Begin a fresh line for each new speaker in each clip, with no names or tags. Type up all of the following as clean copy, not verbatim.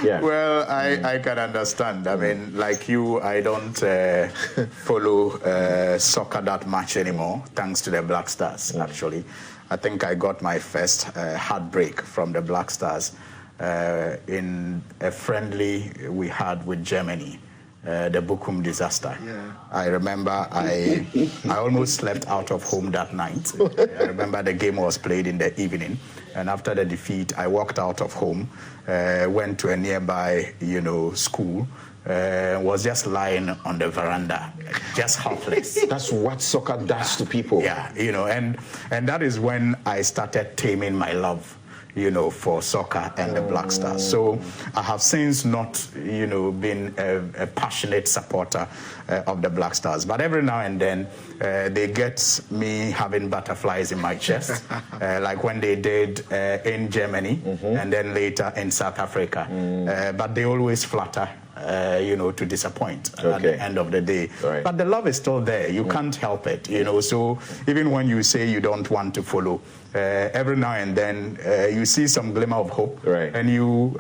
Yeah.
Well, I can understand. I mean, like you, I don't follow soccer that much anymore, thanks to the Black Stars, actually. I think I got my first heartbreak from the Black Stars in a friendly we had with Germany. The Bochum disaster. Yeah. I remember I almost slept out of home that night. I remember the game was played in the evening, and after the defeat, I walked out of home, went to a nearby, school, was just lying on the veranda, just helpless.
That's what soccer does to people.
Yeah, and that is when I started taming my love, for soccer and the Black Stars. So I have since not, been a passionate supporter of the Black Stars. But every now and then, they get me having butterflies in my chest, like when they did in Germany and then later in South Africa. But they always flatter. To disappoint at the end of the day. Right. But the love is still there. You can't help it, So even when you say you don't want to follow, every now and then you see some glimmer of hope, and you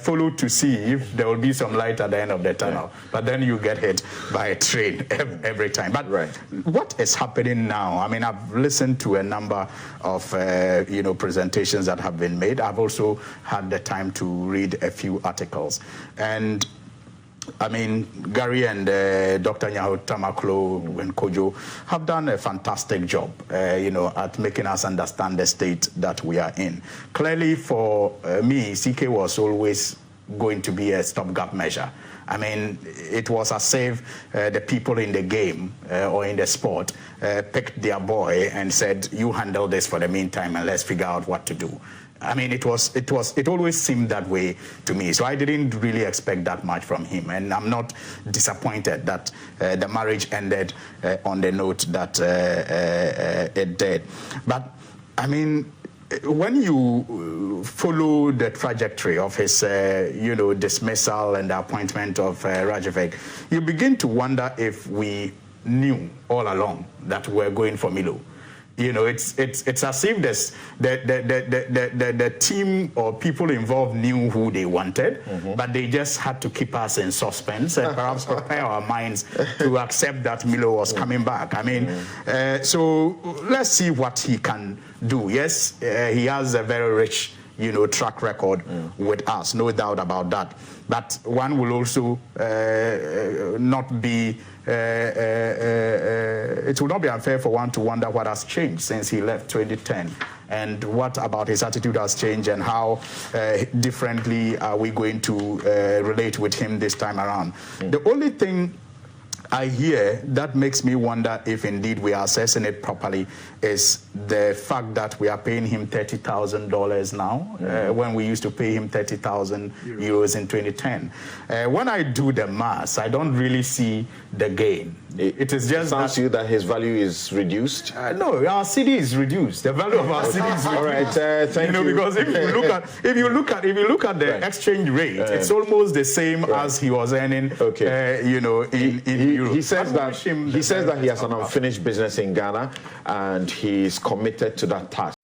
follow to see if there will be some light at the end of the tunnel. But then you get hit by a train every time. But what is happening now? I mean, I've listened to a number of presentations that have been made. I've also had the time to read a few articles, and I mean, Gary and Dr. Nyaho Tamaklo and Kojo have done a fantastic job, at making us understand the state that we are in. Clearly, for me, CK was always going to be a stopgap measure. I mean, it was as if the people in the game or in the sport picked their boy and said, "You handle this for the meantime, and let's figure out what to do." I mean, it always seemed that way to me. So I didn't really expect that much from him. And I'm not disappointed that the marriage ended on the note that it did. But, I mean, when you follow the trajectory of his, dismissal and the appointment of Rajovic, you begin to wonder if we knew all along that we're going for Milo. It's as if the team or people involved knew who they wanted, but they just had to keep us in suspense and perhaps prepare our minds to accept that Milo was coming back. I mean, so let's see what he can do. Yes, he has a very rich, track record with us, no doubt about that. But one will also not be. It will not be unfair for one to wonder what has changed since he left 2010, and what about his attitude has changed, and how differently are we going to relate with him this time around. The only thing I hear that makes me wonder if indeed we are assessing it properly is the fact that we are paying him $30,000 now, when we used to pay him 30,000 euros in 2010. When I do the maths, I don't really see the gain. It is just
sounds to you that his value is reduced.
No, our CD is reduced. The value of our CD is reduced.
All right, thank you.
Because if you look at the exchange rate, it's almost the same as he was earning. In
he says that he has an unfinished business in Ghana, and he's committed to that task.